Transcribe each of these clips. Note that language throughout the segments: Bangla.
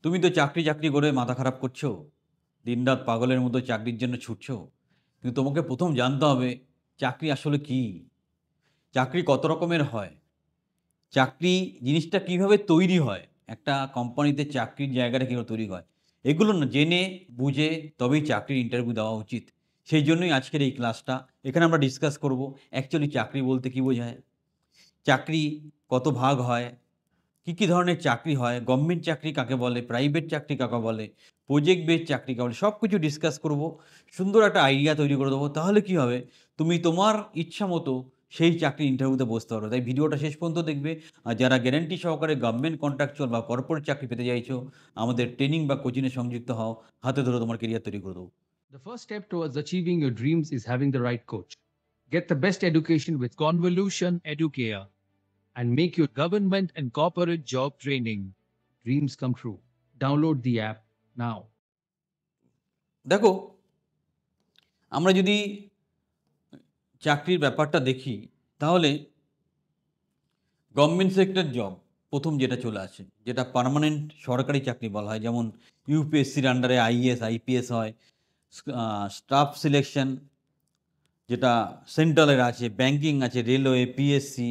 তুমি তো চাকরি চাকরি করে মাথা খারাপ করছো, দিনরাত পাগলের মতো চাকরির জন্য ছুটছো। কিন্তু তোমাকে প্রথম জানতে হবে চাকরি আসলে কি? চাকরি কত রকমের হয়? চাকরি জিনিসটা কিভাবে তৈরি হয়? একটা কোম্পানিতে চাকরির জায়গাটা কিভাবে তৈরি হয়? এগুলো না জেনে বুঝে তবেই চাকরির ইন্টারভিউ দেওয়া উচিত। সেই জন্যই আজকের এই ক্লাসটা। এখানে আমরা ডিসকাস করব অ্যাকচুয়ালি চাকরি বলতে কি বোঝায়? চাকরি কত ভাগ হয়? কি ধরনের চাকরি হয়? গভর্নমেন্ট চাকরি কাকে বলে? প্রাইভেট চাকরি কাকে বলে? প্রজেক্ট বেসড চাকরি কাকে বলে? সবকিছু ডিসকাস করব। সুন্দর একটা আইডিয়া তৈরি করে দেবো। তাহলে কি হবে? তুমি তোমার ইচ্ছামতো সেই চাকরির ইন্টারভিউতে বসতে পারবে। তাই ভিডিওটা শেষ পর্যন্ত দেখবে। আর যারা গ্যারান্টি সহকারে গভর্নমেন্ট কন্ট্রাকচুয়াল বা কর্পোরেট চাকরি পেতে চাইছো, আমাদের ট্রেনিং বা কোচিংয়ে সংযুক্ত হও। হাতে ধরে তোমার কেরিয়ার তৈরি করে দেবো। The first step towards achieving your dreams is having the right coach. Get the best education with Convolution Educare and make your government and corporate job training dreams come true. Download the app now. দেখো, আমরা যদি চাকরির ব্যাপারটা দেখি, তাহলে গভর্নমেন্ট সেক্টর জব প্রথম যেটা চলে আসে, যেটা পার্মানেন্ট সরকারি চাকরি বলা হয়, যেমন ইউপিএসসির আন্ডারে আইএএস আইপিএস হয়, স্টাফ সিলেকশন যেটা সেন্ট্রালের আছে, ব্যাংকিং আছে, রেলওয়ে, পিএসসি,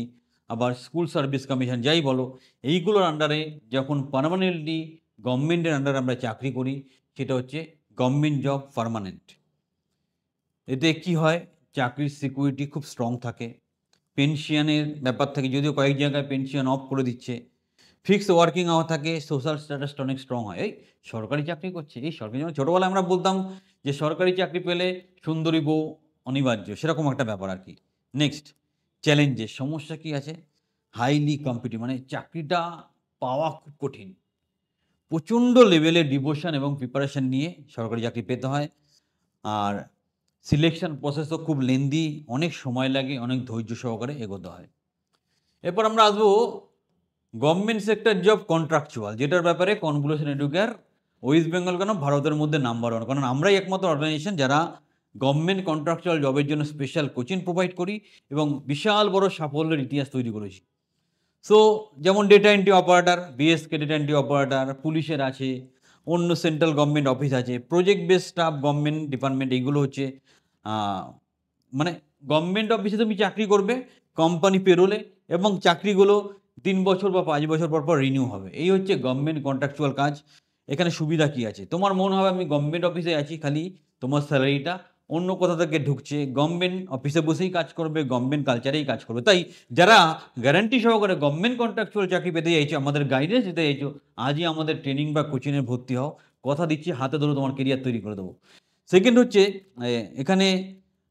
আবার স্কুল সার্ভিস কমিশন, যাই বলো, এইগুলোর আন্ডারে যখন পার্মানেন্টলি গভর্নমেন্টের আন্ডারে আমরা চাকরি করি, সেটা হচ্ছে গভর্নমেন্ট জব পার্মানেন্ট। এতে কি হয়? চাকরির সিকিউরিটি খুব স্ট্রং থাকে, পেনশনের ব্যাপার থাকে, যদিও কয়েক জায়গায় পেনশন অফ করে দিচ্ছে, ফিক্সড ওয়ার্কিং আওয়ার থাকে, সোশ্যাল স্ট্যাটাসটা অনেক স্ট্রং হয়। এই সরকারি চাকরি করছে, এই সরকারি, যেমন ছোটোবেলায় আমরা বলতাম যে সরকারি চাকরি পেলে সুন্দরী বউ অনিবার্য, সেরকম একটা ব্যাপার আর কি। নেক্সট, চ্যালেঞ্জেস, সমস্যা কি আছে? হাইলি কম্পিটিটিভ, মানে চাকরিটা পাওয়া খুব কঠিন, প্রচণ্ড লেভেলের ডিভোশন এবং প্রিপারেশন নিয়ে সরকারি চাকরি পেতে হয়। আর সিলেকশন প্রসেসও খুব লেন্দি, অনেক সময় লাগে, অনেক ধৈর্য সহকারে এগোতে হয়। এরপর আমরা আসবো গভর্নমেন্ট সেক্টর জব কন্ট্রাকচুয়াল, যেটার ব্যাপারে কনভলিউশন এডুকেয়ার ওয়েস্ট বেঙ্গল কেন ভারতের মধ্যে নাম্বার ওয়ান, কারণ আমরাই একমাত্র অর্গানাইজেশন যারা গভর্নমেন্ট কন্ট্রাকচুয়াল জবের জন্য স্পেশাল কোচিং প্রোভাইড করি এবং বিশাল বড় সাফল্যের ইতিহাস তৈরি করেছি। সো যেমন data entry operator, BSK data entry operator, পুলিশের আছে, অন্য সেন্ট্রাল গভর্নমেন্ট অফিস আছে, project base staff, government department, এইগুলো হচ্ছে মানে গভর্নমেন্ট অফিসে তুমি চাকরি করবে কোম্পানি পেরোলে, এবং চাকরিগুলো 3 বছর বা 5 বছর পর পর রিনিউ হবে। এই হচ্ছে গভর্নমেন্ট কন্ট্রাকচুয়াল কাজ। এখানে সুবিধা কি আছে? তোমার মনে হবে আমি গভর্নমেন্ট অফিসে আছি, খালি তোমার স্যালারিটা অন্য কোথা থেকে ঢুকছে, গভর্নমেন্ট অফিসে বসেই কাজ করবে, গভর্নমেন্ট কালচারেই কাজ করবে। তাই যারা গ্যারান্টি সহকারে গভর্নমেন্ট কন্ট্রাকচুয়াল চাকরি পেতে চাইছো, আমাদের গাইডেন্স দিতে চাইছো, আজই আমাদের ট্রেনিং বা কোচিংয়ে ভর্তি হও। কথা দিচ্ছি, হাতে ধরে তোমার কেরিয়ার তৈরি করে দেবো। সেকেন্ড হচ্ছে, এখানে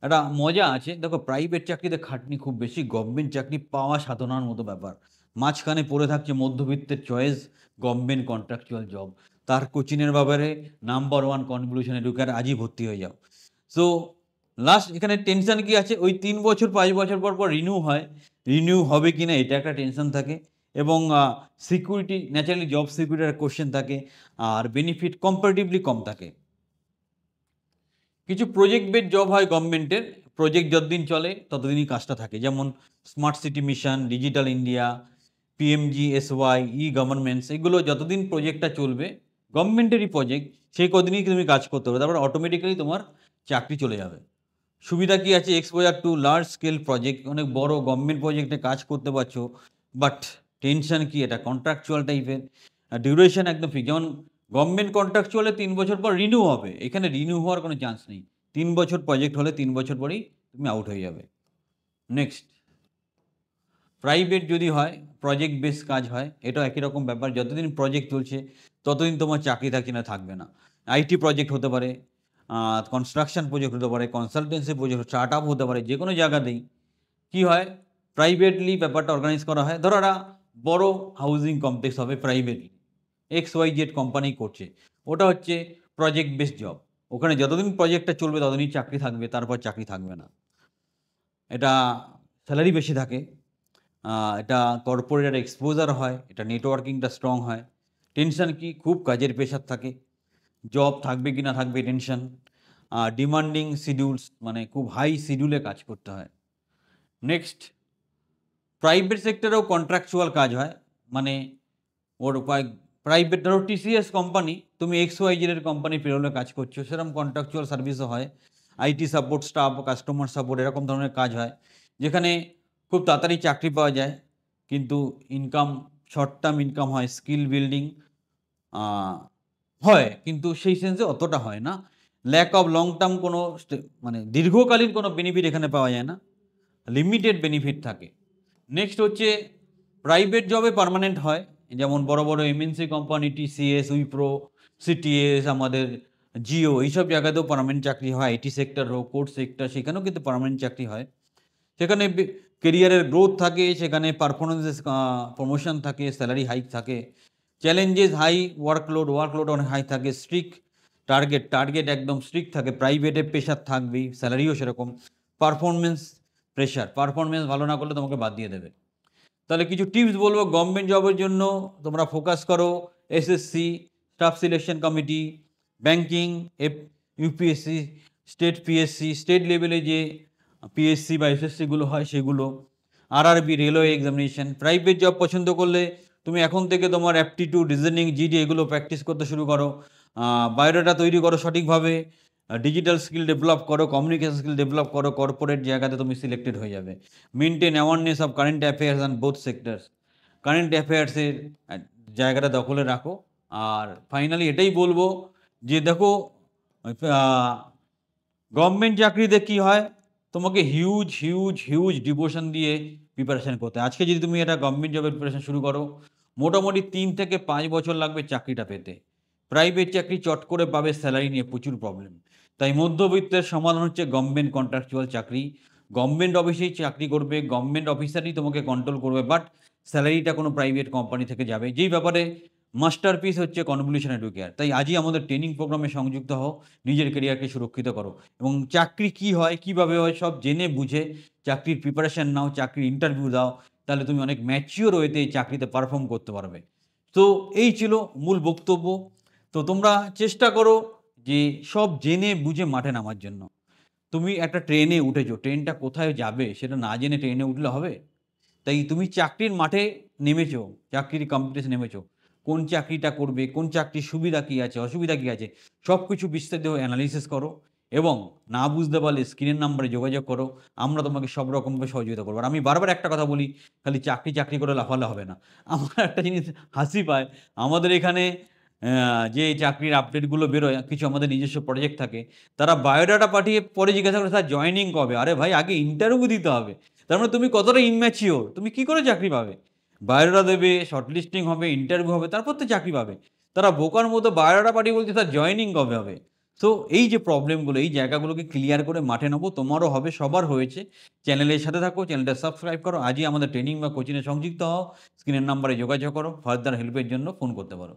একটা মজা আছে। দেখো, প্রাইভেট চাকরিতে খাটনি খুব বেশি, গভর্নমেন্ট চাকরি পাওয়া সাধনার মতো ব্যাপার। মাঝখানে পড়ে থাকছে মধ্যবিত্তের চয়েস গভর্নমেন্ট কন্ট্রাকচুয়াল জব। তার কোচিংয়ের ব্যাপারে নাম্বার ওয়ান কনভলিউশন এডুকেয়ার, আজই ভর্তি হয়ে যাও। সো লাস্ট এখানে টেনশন কি আছে? ওই 3 বছর 5 বছর পর পর রিনিউ হয়, রিনিউ হবে কি না এটা একটা টেনশন থাকে, এবং সিকিউরিটি, ন্যাচারালি জব সিকিউরিটির একটা কোশ্চেন থাকে, আর বেনিফিট কম্পারেটিভলি কম থাকে। কিছু প্রজেক্ট বেসড জব হয় গভর্নমেন্টের, প্রজেক্ট যতদিন চলে ততদিনই কাজটা থাকে, যেমন smart city mission, digital India, PMGSY, e governments, এগুলো যতদিন প্রজেক্টটা চলবে, গভর্নমেন্টেরই প্রজেক্ট, সেই কদিনই তুমি কাজ করতে হবে, তারপর অটোমেটিক্যালি তোমার চাকরি চলে যাবে। সুবিধা কি আছে? Exposure two large scale project, অনেক বড় গভর্নমেন্ট প্রজেক্টে কাজ করতে পারছো। বাট টেনশন কি? এটা কন্ট্রাকচুয়াল টাইপের, ডিউরেশন একদম ফিক্স। যেমন গভর্নমেন্ট কন্ট্রাকচুয়ালে 3 বছর পর রিনিউ হবে, এখানে রিনিউ হওয়ার কোনো চান্স নেই। 3 বছর প্রজেক্ট হলে 3 বছর পরেই তুমি আউট হয়ে যাবে। নেক্সট, প্রাইভেট যদি হয়, প্রজেক্ট বেস কাজ হয়, এটাও একই রকম ব্যাপার, যতদিন প্রজেক্ট চলছে ততদিন তোমার চাকরি থাকি না থাকবে না। আইটি প্রজেক্ট হতে পারে, কনস্ট্রাকশন প্রজেক্ট হতে পারে, কনসালটেন্সি প্রজেক্ট, স্টার্ট আপ হতে পারে, যে কোনো জায়গাতেই কী হয়, প্রাইভেটলি ব্যাপারটা অর্গানাইজ করা হয়। ধরো একটা বড় হাউজিং কমপ্লেক্স হবে প্রাইভেটলি, XYZ কোম্পানি করছে, ওটা হচ্ছে প্রজেক্ট বেসড জব। ওখানে যতদিন প্রজেক্টটা চলবে ততদিনই চাকরি থাকবে, তারপর চাকরি থাকবে না। এটা স্যালারি বেশি থাকে, এটা কর্পোরেট এক্সপোজার হয়, এটা নেটওয়ার্কিংটা স্ট্রং হয়। টেনশন কি? খুব কাজের প্রেশার থাকে, জব থাকবে কি না থাকবে টেনশন, ডিমান্ডিং শিডিউলস, মানে খুব হাই শিডিউলে কাজ করতে হয়। নেক্সট, প্রাইভেট সেক্টরেও কন্ট্রাকচুয়াল কাজ হয়, মানে ওর প্রাইভেট ধরো টিসিএস কোম্পানি, তুমি এক্সওয়াইজেড এর কোম্পানি পেরোলে কাজ করছো, সেরকম কন্ট্রাকচুয়াল সার্ভিসও হয়, IT support staff, customer support এরকম ধরনের কাজ হয়, যেখানে খুব তাড়াতাড়ি চাকরি পাওয়া যায়, কিন্তু ইনকাম শর্ট টার্ম ইনকাম হয়, স্কিল বিল্ডিং হয়, কিন্তু সেই সেন্সে অতটা হয় না। ল্যাক অফ লং টার্ম কোনো মানে দীর্ঘকালীন কোনো বেনিফিট এখানে পাওয়া যায় না, লিমিটেড বেনিফিট থাকে। নেক্সট হচ্ছে প্রাইভেট জবে পার্মানেন্ট হয়, যেমন বড় বড় MNC company, TCS, Wipro, CTS, আমাদের জিও, এইসব জায়গাতেও পার্মানেন্ট চাকরি হয়। আইটি সেক্টর হোক, কোর্ট সেক্টর, সেখানেও কিন্তু পার্মানেন্ট চাকরি হয়। সেখানে কেরিয়ারের গ্রোথ থাকে, সেখানে পারফরমেন্স প্রমোশন থাকে, স্যালারি হাইক থাকে, চ্যালেঞ্জেস হাই, ওয়ার্কলোড অনেক হাই থাকে, স্ট্রিক্ট টার্গেট একদম স্ট্রিক্ট থাকে। প্রাইভেটে প্রেশার থাকবেই, স্যালারিও সেরকম, পারফরমেন্স ভালো না করলে তোমাকে বাদ দিয়ে দেবে। তাহলে কিছু টিপস বলবো, গভর্নমেন্ট জবের জন্য তোমরা ফোকাস করো SSC, staff selection committee, banking, UPSC, state PSC, state লেভেলে যে পিএসসি বা এসএসসিগুলো হয় সেগুলো, RRB, railway examination. Private job পছন্দ করলে তুমি এখন থেকে তোমার অ্যাপটিটিউড, রিজনিং, জিডি এগুলো প্র্যাকটিস করতে শুরু করো, বায়োডাটা তৈরি করো সঠিকভাবে, ডিজিটাল স্কিল ডেভেলপ করো, কমিউনিকেশন স্কিল ডেভেলপ করো, কর্পোরেট জায়গাতে তুমি সিলেক্টেড হয়ে যাবে। Maintain awareness of current affairs and both sectors, current অ্যাফেয়ার্সের জায়গাটা দখলে রাখো। আর ফাইনালি এটাই বলবো যে দেখো, গভর্নমেন্ট চাকরিতে কী হয়, তোমাকে হিউজ হিউজ হিউজ ডিভোশন দিয়ে প্রিপারেশান করতে হয়। আজকে যদি তুমি একটা গভর্নমেন্ট জবের প্রিপারেশান শুরু করো, মোটামুটি 3 থেকে 5 বছর লাগবে চাকরিটা পেতে। প্রাইভেট চাকরি চট করে পাবে, স্যালারি নিয়ে প্রচুর প্রবলেম। তাই মধ্যবিত্তের সমাধান হচ্ছে গভর্নমেন্ট কন্ট্রাকচুয়াল চাকরি। গভর্নমেন্ট অফিসেই চাকরি করবে, গভর্নমেন্ট অফিসারই তোমাকে কন্ট্রোল করবে, বাট স্যালারিটা কোনো প্রাইভেট কোম্পানি থেকে যাবে, যেই ব্যাপারে মাস্টারপিস হচ্ছে কনভলিউশন এডুকেয়ার। তাই আজই আমাদের ট্রেনিং প্রোগ্রামে সংযুক্ত হও, নিজের কেরিয়ারকে সুরক্ষিত করো, এবং চাকরি কী হয়, কীভাবে হয় সব জেনে বুঝে চাকরির প্রিপারেশান নাও, চাকরির ইন্টারভিউ দাও, তাহলে তুমি অনেক ম্যাচিওর ওয়েতে এই চাকরিতে পারফর্ম করতে পারবে। তো এই ছিল মূল বক্তব্য। তো তোমরা চেষ্টা করো যে সব জেনে বুঝে মাঠে নামার জন্য। তুমি একটা ট্রেনে উঠেছো, ট্রেনটা কোথায় যাবে সেটা না জেনে ট্রেনে উঠলে হবে? তাই তুমি চাকরির মাঠে নেমেছো, চাকরির কম্পিটিশনে নেমেছো, কোন চাকরিটা করবে, কোন চাকরির সুবিধা কী আছে, অসুবিধা কী আছে, সব কিছু বিস্তারিত অ্যানালিসিস করো, এবং না বুঝতে পারলে স্ক্রিনের নাম্বারে যোগাযোগ করো। আমরা তোমাকে সব রকমভাবে সহযোগিতা করবো। আর আমি বারবার একটা কথা বলি, খালি চাকরি করে লাফালে হবে না। আমার একটা জিনিস হাসি পায়, আমাদের এখানে যে চাকরির আপডেটগুলো বেরোয়, কিছু আমাদের নিজস্ব প্রজেক্ট থাকে, তারা বায়োডাটা পাঠিয়ে পরে জিজ্ঞাসা করে, স্যার জয়েনিং কবে? আরে ভাই, আগে ইন্টারভিউ দিতে হবে। তার মানে তুমি কতটা ইম্যাচিওর, তুমি কী করে চাকরি পাবে? বায়োডাটা দেবে, শর্টলিস্টিং হবে, ইন্টারভিউ হবে, তারপর তো চাকরি পাবে। তারা বোকার মতো বায়োডাটা পাঠিয়ে বলছে স্যার জয়েনিং কবে হবে? সো এই যে প্রবলেমগুলো, এই জায়গাগুলোকে ক্লিয়ার করে মাঠে নেবো, তোমারও হবে, সবার হয়েছে। চ্যানেলের সাথে থাকো, চ্যানেলটা সাবস্ক্রাইব করো, আজই আমাদের ট্রেনিং বা কোচিংয়ে সংযুক্ত হও, স্ক্রিনের নাম্বারে যোগাযোগ করো, ফার্দার হেল্পের জন্য ফোন করতে পারো।